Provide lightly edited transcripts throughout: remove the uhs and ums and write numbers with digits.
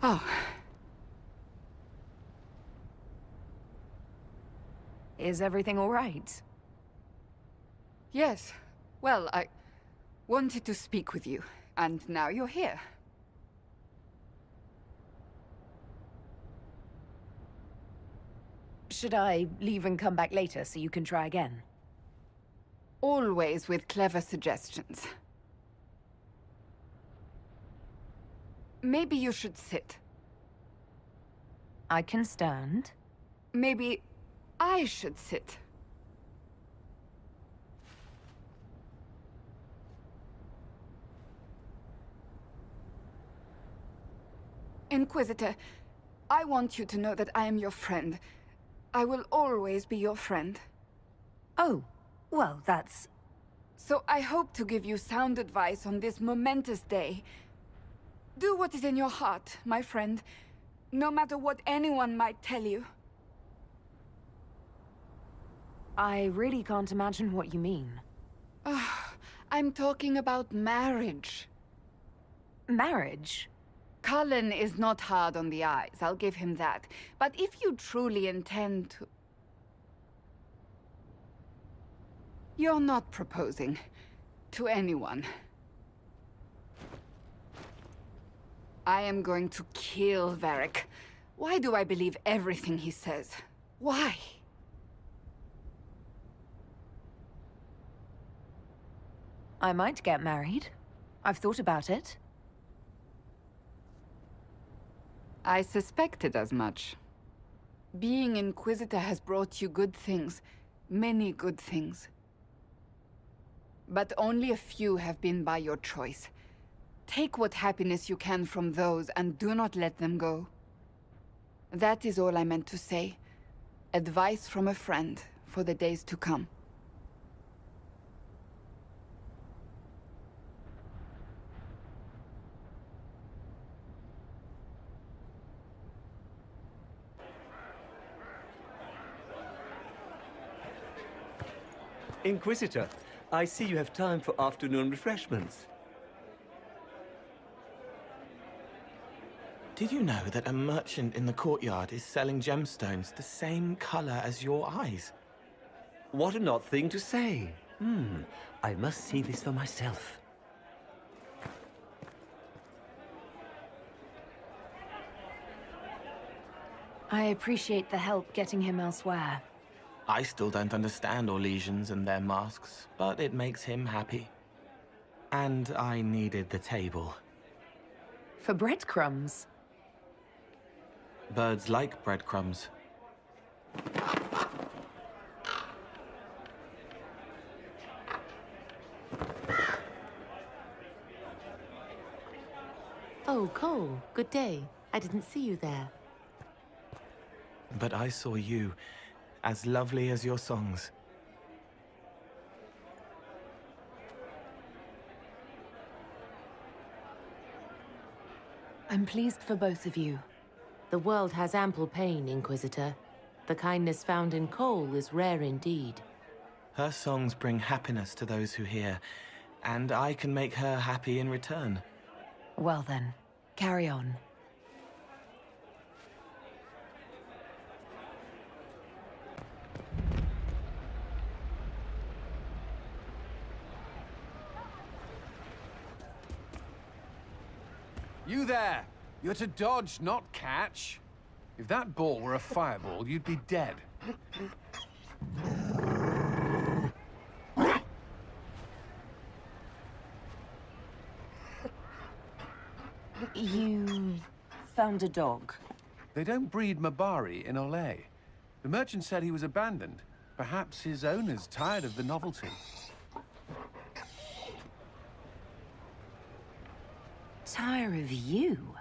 Oh. Is everything all right? Yes. Well, I wanted to speak with you, and now you're here. Should I leave and come back later so you can try again? Always with clever suggestions. Maybe you should sit. I can stand. Maybe I should sit. Inquisitor, I want you to know that I am your friend. I will always be your friend. Oh, well, that's... So I hope to give you sound advice on this momentous day. Do what is in your heart, my friend, no matter what anyone might tell you. I really can't imagine what you mean. I'm talking about marriage. Marriage? Cullen is not hard on the eyes, I'll give him that. But if you truly intend to... You're not proposing to anyone. I am going to kill Varric. Why do I believe everything he says? Why? I might get married. I've thought about it. I suspected as much. Being Inquisitor has brought you good things. Many good things. But only a few have been by your choice. Take what happiness you can from those and do not let them go. That is all I meant to say. Advice from a friend for the days to come. Inquisitor, I see you have time for afternoon refreshments. Did you know that a merchant in the courtyard is selling gemstones the same color as your eyes? What an odd thing to say. I must see this for myself. I appreciate the help getting him elsewhere. I still don't understand Orlesians and their masks, but it makes him happy. And I needed the table. For breadcrumbs? Birds like breadcrumbs. Oh, Cole, good day. I didn't see you there. But I saw you, as lovely as your songs. I'm pleased for both of you. The world has ample pain, Inquisitor. The kindness found in Cole is rare indeed. Her songs bring happiness to those who hear, and I can make her happy in return. Well then, carry on. You there! You're to dodge, not catch. If that ball were a fireball, you'd be dead. You found a dog. They don't breed Mabari in Olay. The merchant said he was abandoned. Perhaps his owner's tired of the novelty. Tire of you?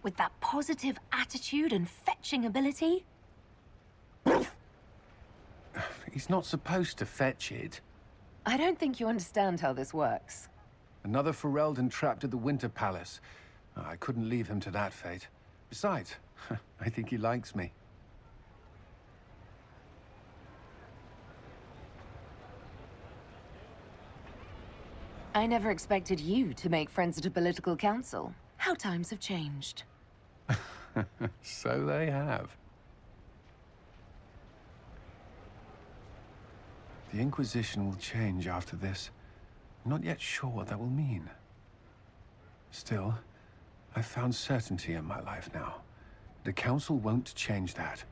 With that positive attitude and fetching ability? He's not supposed to fetch it. I don't think you understand how this works. Another Ferelden trapped at the Winter Palace. I couldn't leave him to that fate. Besides, I think he likes me. I never expected you to make friends at a political council. How times have changed. So they have. The Inquisition will change after this. I'm not yet sure what that will mean. Still, I've found certainty in my life now. The Council won't change that.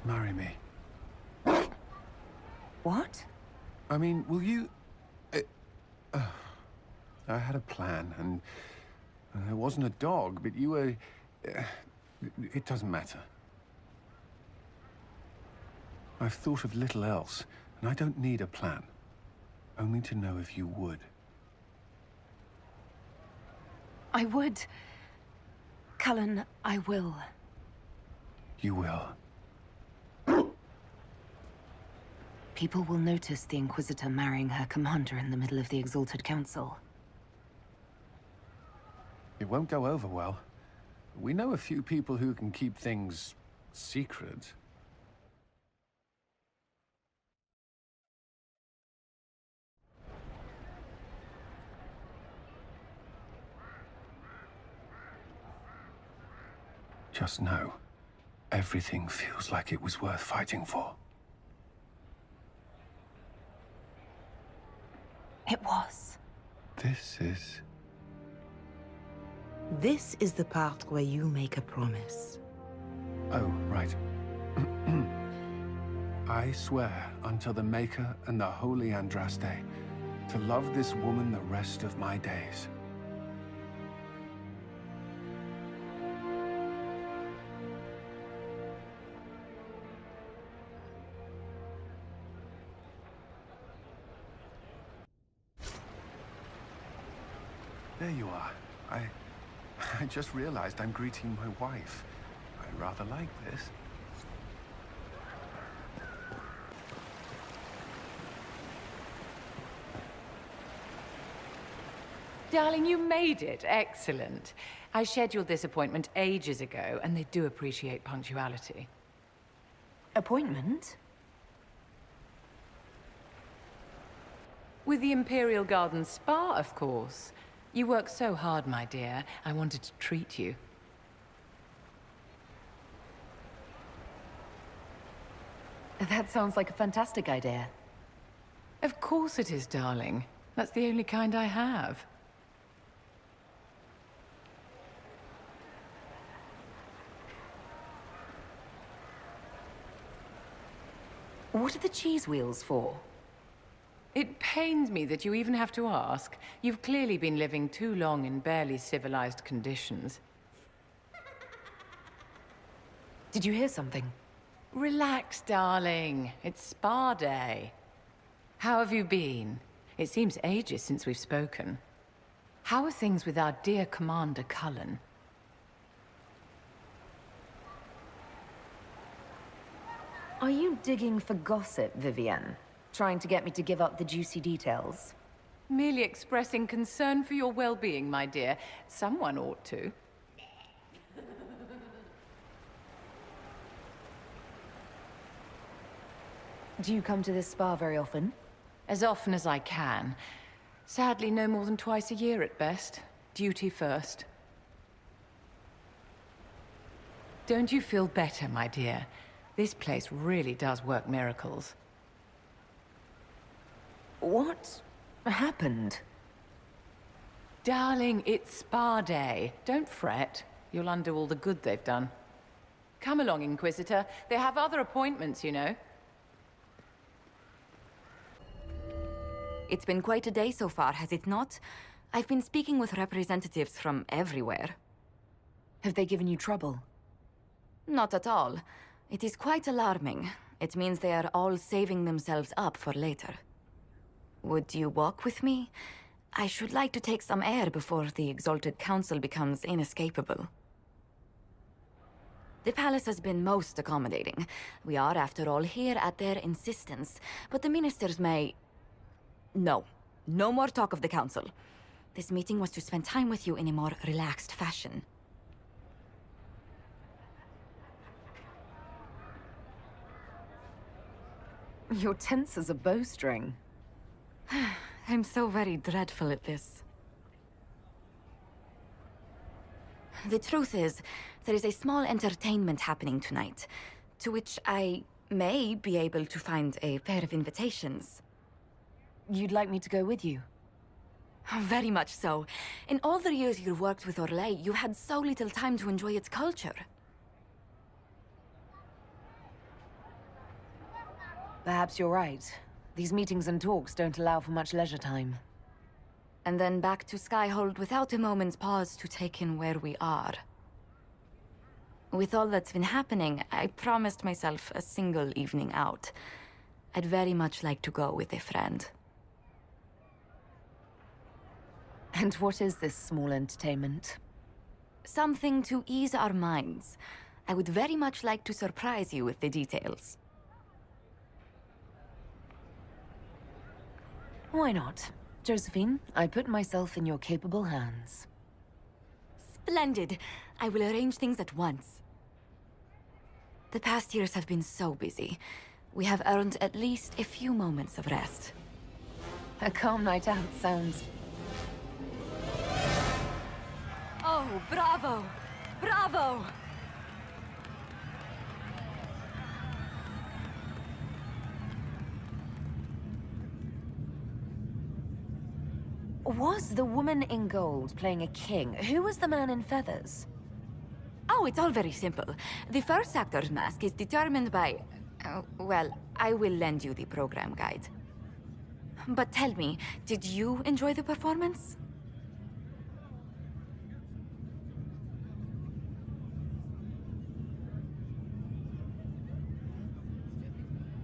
Marry me. What? I mean, will you... I had a plan, and there wasn't a dog, but you were... it doesn't matter. I've thought of little else, and I don't need a plan. Only to know if you would. I would. Cullen, I will. You will. People will notice the Inquisitor marrying her commander in the middle of the Exalted Council. It won't go over well. We know a few people who can keep things secret. Just know, everything feels like it was worth fighting for. It was. This is the part where you make a promise. Oh, right. I swear until the Maker and the Holy Andraste to love this woman the rest of my days. There you are. I just realized I'm greeting my wife. I rather like this. Darling, you made it. Excellent. I scheduled this appointment ages ago, and they do appreciate punctuality. Appointment? With the Imperial Garden Spa, of course. You work so hard, my dear. I wanted to treat you. That sounds like a fantastic idea. Of course it is, darling. That's the only kind I have. What are the cheese wheels for? It pains me that you even have to ask. You've clearly been living too long in barely civilized conditions. Did you hear something? Relax, darling. It's spa day. How have you been? It seems ages since we've spoken. How are things with our dear Commander Cullen? Are you digging for gossip, Vivienne? Trying to get me to give up the juicy details? Merely expressing concern for your well-being, my dear. Someone ought to. Do you come to this spa very often? As often as I can. Sadly, no more than twice a year at best. Duty first. Don't you feel better, my dear? This place really does work miracles. What happened? Darling, it's spa day. Don't fret. You'll undo all the good they've done. Come along, Inquisitor. They have other appointments, you know. It's been quite a day so far, has it not? I've been speaking with representatives from everywhere. Have they given you trouble? Not at all. It is quite alarming. It means they are all saving themselves up for later. Would you walk with me? I should like to take some air before the Exalted Council becomes inescapable. The palace has been most accommodating. We are, after all, here at their insistence, but the ministers may... No. No more talk of the council. This meeting was to spend time with you in a more relaxed fashion. You're tense as a bowstring. I'm so very dreadful at this. The truth is, there is a small entertainment happening tonight, to which I may be able to find a pair of invitations. You'd like me to go with you? Very much so. In all the years you worked with Orlais, you had so little time to enjoy its culture. Perhaps you're right. These meetings and talks don't allow for much leisure time. And then back to Skyhold without a moment's pause to take in where we are. With all that's been happening, I promised myself a single evening out. I'd very much like to go with a friend. And what is this small entertainment? Something to ease our minds. I would very much like to surprise you with the details. Why not? Josephine, I put myself in your capable hands. Splendid! I will arrange things at once. The past years have been so busy. We have earned at least a few moments of rest. A calm night out sounds... Oh, bravo! Bravo! Was the woman in gold playing a king? Who was the man in feathers? Oh, it's all very simple. The first actor's mask is determined by... well, I will lend you the program guide. But tell me, did you enjoy the performance?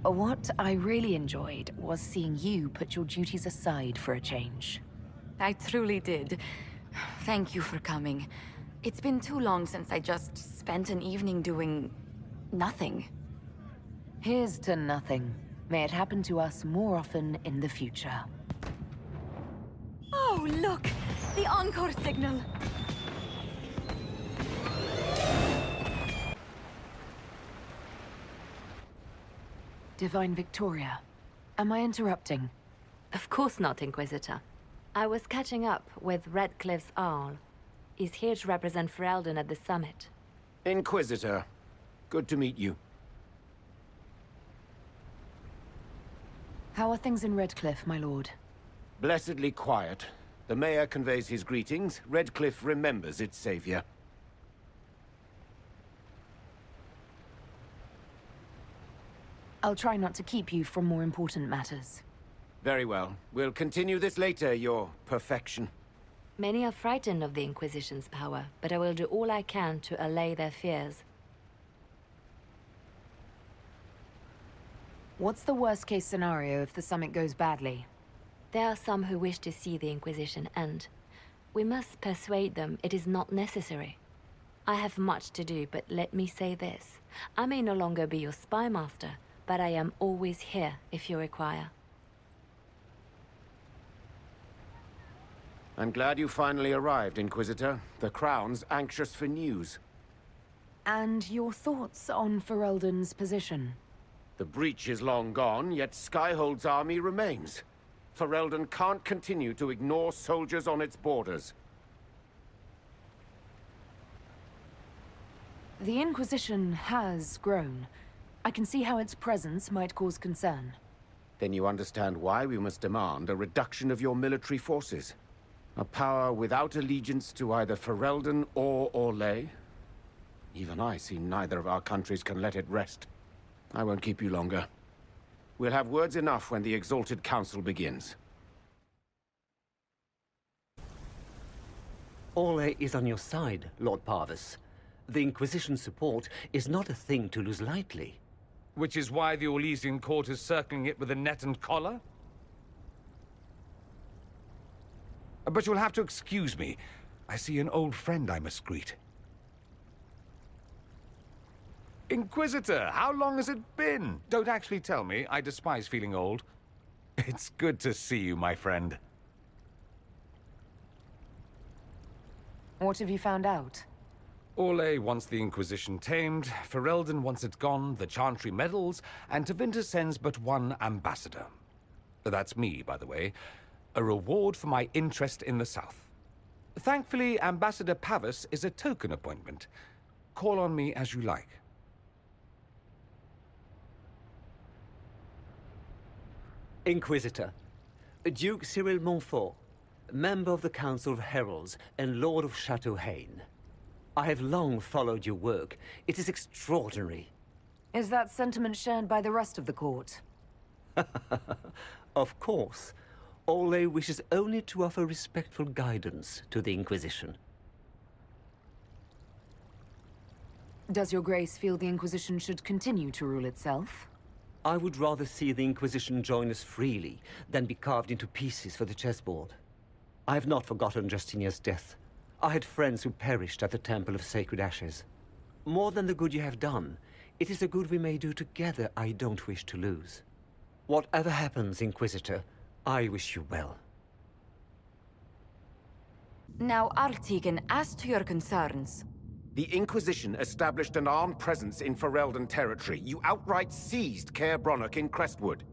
What I really enjoyed was seeing you put your duties aside for a change. I truly did. Thank you for coming. It's been too long since I just spent an evening doing... nothing. Here's to nothing. May it happen to us more often in the future. Oh, look! The encore signal! Divine Victoria, am I interrupting? Of course not, Inquisitor. I was catching up with Redcliffe's Arl. He's here to represent Ferelden at the summit. Inquisitor, good to meet you. How are things in Redcliffe, my lord? Blessedly quiet. The mayor conveys his greetings. Redcliffe remembers its savior. I'll try not to keep you from more important matters. Very well. We'll continue this later, your perfection. Many are frightened of the Inquisition's power, but I will do all I can to allay their fears. What's the worst-case scenario if the summit goes badly? There are some who wish to see the Inquisition end. We must persuade them it is not necessary. I have much to do, but let me say this. I may no longer be your spy master, but I am always here if you require. I'm glad you finally arrived, Inquisitor. The Crown's anxious for news. And your thoughts on Ferelden's position? The breach is long gone, yet Skyhold's army remains. Ferelden can't continue to ignore soldiers on its borders. The Inquisition has grown. I can see how its presence might cause concern. Then you understand why we must demand a reduction of your military forces. A power without allegiance to either Ferelden or Orlais? Even I see neither of our countries can let it rest. I won't keep you longer. We'll have words enough when the Exalted Council begins. Orlais is on your side, Lord Parvis. The Inquisition's support is not a thing to lose lightly. Which is why the Orlesian court is circling it with a net and collar? But you'll have to excuse me. I see an old friend I must greet. Inquisitor, how long has it been? Don't actually tell me. I despise feeling old. It's good to see you, my friend. What have you found out? Orlais wants the Inquisition tamed, Ferelden wants it gone, the Chantry meddles, and Tevinter sends but one ambassador. That's me, by the way. A reward for my interest in the South. Thankfully, Ambassador Pavis is a token appointment. Call on me as you like. Inquisitor, Duke Cyril Montfort, member of the Council of Heralds and Lord of Chateau Haine. I have long followed your work. It is extraordinary. Is that sentiment shared by the rest of the court? Of course. Orlais wishes only to offer respectful guidance to the Inquisition. Does your grace feel the Inquisition should continue to rule itself? I would rather see the Inquisition join us freely than be carved into pieces for the chessboard. I have not forgotten Justinia's death. I had friends who perished at the Temple of Sacred Ashes. More than the good you have done, it is the good we may do together I don't wish to lose. Whatever happens, Inquisitor, I wish you well. Now, Artigan, as to your concerns. The Inquisition established an armed presence in Ferelden territory. You outright seized Caer Bronach in Crestwood.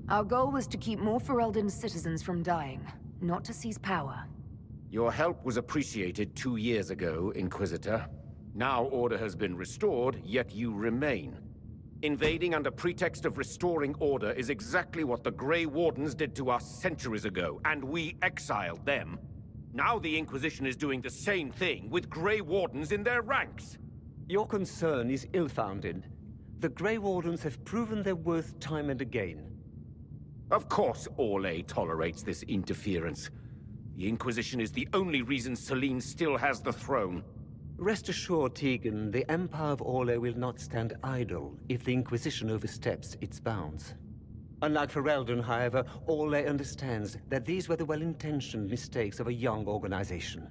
Our goal was to keep more Ferelden citizens from dying, not to seize power. Your help was appreciated 2 years ago, Inquisitor. Now order has been restored, yet you remain. Invading under pretext of restoring order is exactly what the Grey Wardens did to us centuries ago, and we exiled them. Now the Inquisition is doing the same thing with Grey Wardens in their ranks. Your concern is ill-founded. The Grey Wardens have proven their worth time and again. Of course Orlais tolerates this interference. The Inquisition is the only reason Selene still has the throne. Rest assured, Tegan, the Empire of Orlais will not stand idle if the Inquisition oversteps its bounds. Unlike Ferelden, however, Orlais understands that these were the well-intentioned mistakes of a young organization.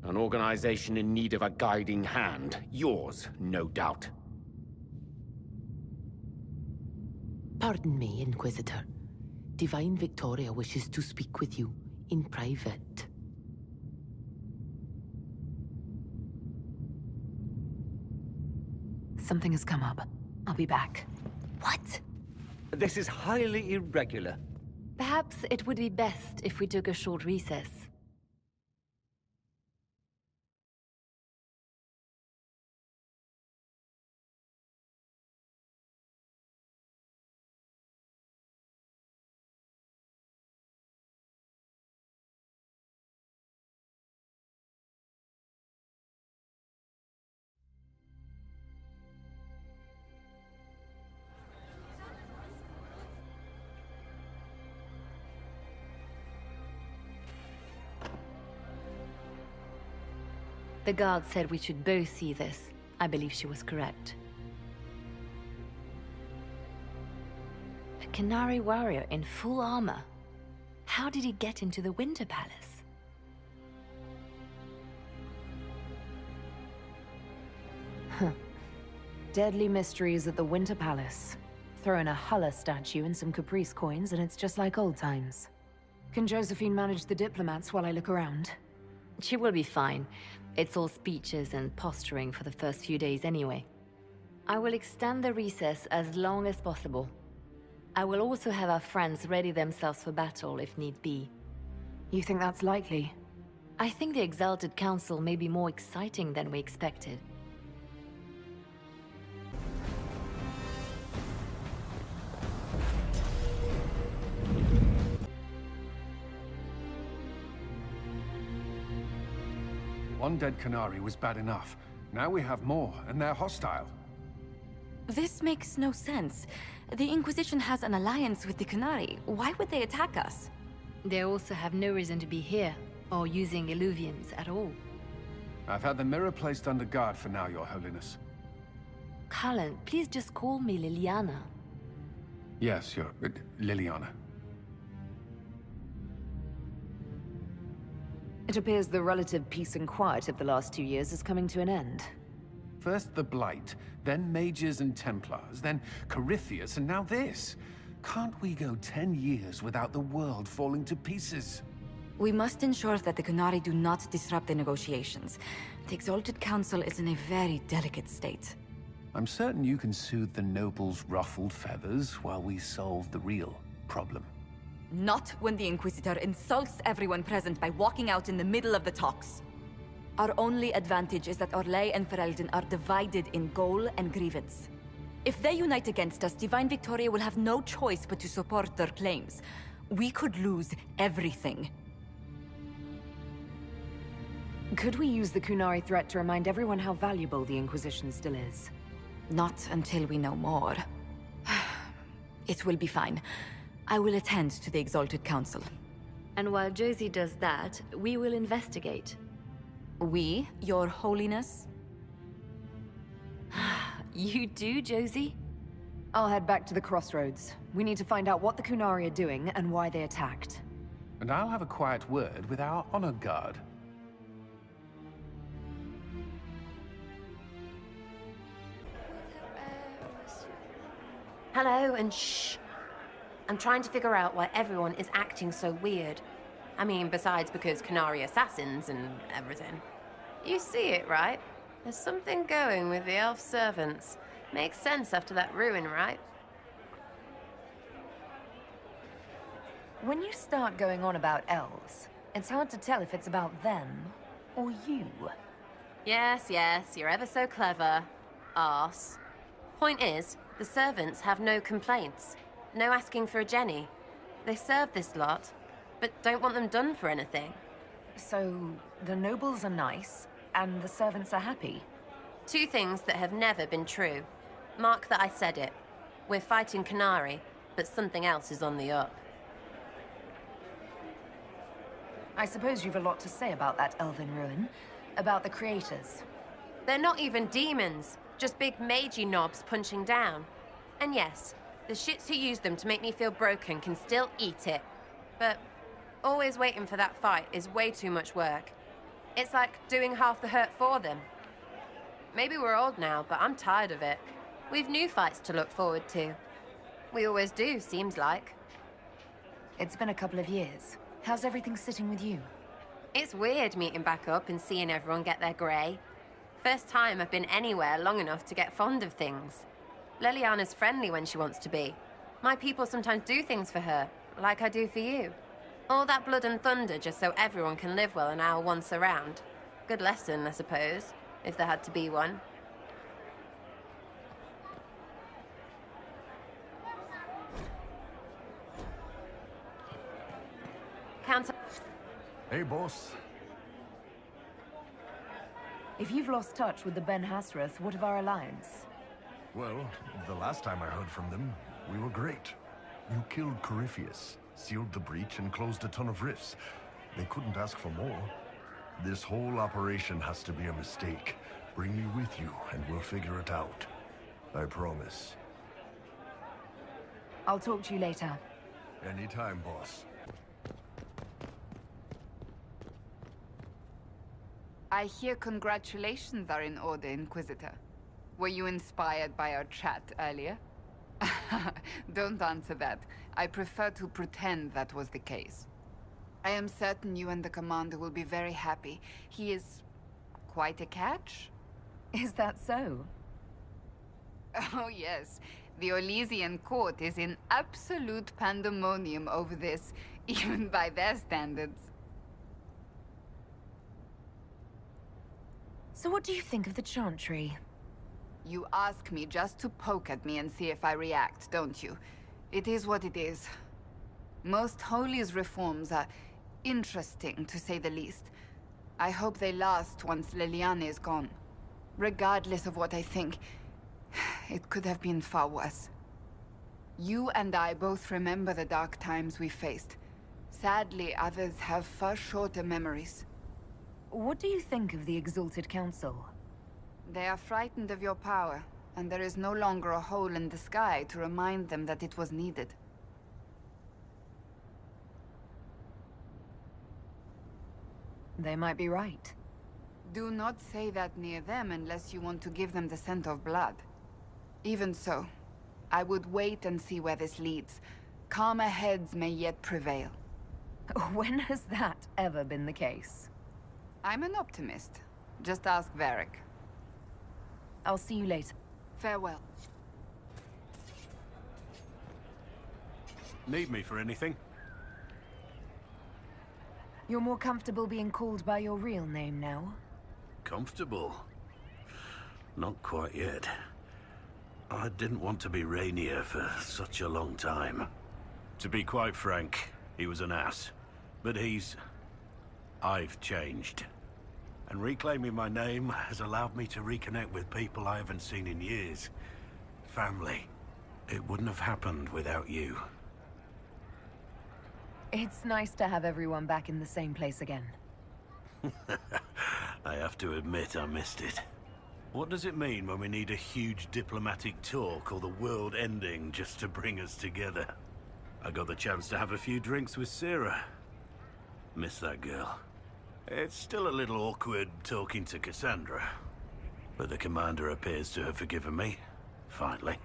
An organization in need of a guiding hand. Yours, no doubt. Pardon me, Inquisitor. Divine Victoria wishes to speak with you in private. Something has come up. I'll be back. What? This is highly irregular. Perhaps it would be best if we took a short recess. The guard said we should both see this. I believe she was correct. A Canary warrior in full armor. How did he get into the Winter Palace? Deadly mysteries at the Winter Palace. Throw in a Hulla statue and some Caprice coins and it's just like old times. Can Josephine manage the diplomats while I look around? She will be fine. It's all speeches and posturing for the first few days anyway. I will extend the recess as long as possible. I will also have our friends ready themselves for battle if need be. You think that's likely? I think the Exalted Council may be more exciting than we expected. One dead Canary was bad enough. Now we have more, and they're hostile. This makes no sense. The Inquisition has an alliance with the Canary. Why would they attack us? They also have no reason to be here, or using Illuvians at all. I've had the mirror placed under guard for now, Your Holiness. Cullen, please just call me Liliana. Yes, Liliana. It appears the relative peace and quiet of the last 2 years is coming to an end. First the Blight, then Mages and Templars, then Corypheus, and now this. Can't we go 10 years without the world falling to pieces? We must ensure that the Qunari do not disrupt the negotiations. The Exalted Council is in a very delicate state. I'm certain you can soothe the nobles' ruffled feathers while we solve the real problem. Not when the Inquisitor insults everyone present by walking out in the middle of the talks. Our only advantage is that Orlais and Ferelden are divided in goal and grievance. If they unite against us, Divine Victoria will have no choice but to support their claims. We could lose everything. Could we use the Qunari threat to remind everyone how valuable the Inquisition still is? Not until we know more. It will be fine. I will attend to the Exalted Council. And while Josie does that, we will investigate. We, Your Holiness? You do, Josie? I'll head back to the crossroads. We need to find out what the Qunari are doing and why they attacked. And I'll have a quiet word with our honor guard. Hello, and shh. I'm trying to figure out why everyone is acting so weird. I mean, besides because Qunari assassins and everything. You see it, right? There's something going with the elf servants. Makes sense after that ruin, right? When you start going on about elves, it's hard to tell if it's about them or you. Yes, yes, you're ever so clever. Arse. Point is, the servants have no complaints. No asking for a Jenny. They serve this lot, but don't want them done for anything. So, the nobles are nice, and the servants are happy? Two things that have never been true. Mark that I said it. We're fighting Qunari, but something else is on the up. I suppose you've a lot to say about that elven ruin. About the creators. They're not even demons. Just big magey knobs punching down. And yes, the shits who use them to make me feel broken can still eat it. But always waiting for that fight is way too much work. It's like doing half the hurt for them. Maybe we're old now, but I'm tired of it. We've new fights to look forward to. We always do, seems like. It's been a couple of years. How's everything sitting with you? It's weird meeting back up and seeing everyone get their grey. First time I've been anywhere long enough to get fond of things. Leliana's friendly when she wants to be. My people sometimes do things for her, like I do for you. All that blood and thunder just so everyone can live well an hour once around. Good lesson, I suppose, if there had to be one. Count. Hey, boss. If you've lost touch with the Ben Hasrath, what of our alliance? Well, the last time I heard from them, we were great. You killed Corypheus, sealed the breach, and closed a ton of rifts. They couldn't ask for more. This whole operation has to be a mistake. Bring me with you, and we'll figure it out. I promise. I'll talk to you later. Anytime, boss. I hear congratulations are in order, Inquisitor. Were you inspired by our chat earlier? Don't answer that. I prefer to pretend that was the case. I am certain you and the commander will be very happy. He is quite a catch. Is that so? Oh yes. The Orlesian court is in absolute pandemonium over this, even by their standards. So what do you think of the Chantry? You ask me just to poke at me and see if I react, don't you? It is what it is. Most Holy's reforms are interesting, to say the least. I hope they last once Leliana is gone. Regardless of what I think, it could have been far worse. You and I both remember the dark times we faced. Sadly, others have far shorter memories. What do you think of the Exalted Council? They are frightened of your power, and there is no longer a hole in the sky to remind them that it was needed. They might be right. Do not say that near them unless you want to give them the scent of blood. Even so, I would wait and see where this leads. Calmer heads may yet prevail. When has that ever been the case? I'm an optimist. Just ask Varric. I'll see you later. Farewell. Need me for anything? You're more comfortable being called by your real name now? Comfortable? Not quite yet. I didn't want to be Rainier for such a long time. To be quite frank, he was an ass. But I've changed. And reclaiming my name has allowed me to reconnect with people I haven't seen in years. Family. It wouldn't have happened without you. It's nice to have everyone back in the same place again. I have to admit I missed it. What does it mean when we need a huge diplomatic talk or the world ending just to bring us together? I got the chance to have a few drinks with Sarah. Miss that girl. It's still a little awkward talking to Cassandra. But the commander appears to have forgiven me. Finally.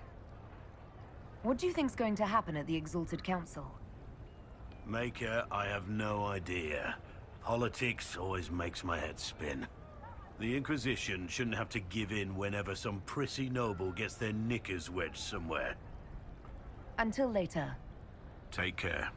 What do you think's going to happen at the Exalted Council? Maker, I have no idea. Politics always makes my head spin. The Inquisition shouldn't have to give in whenever some prissy noble gets their knickers wedged somewhere. Until later. Take care.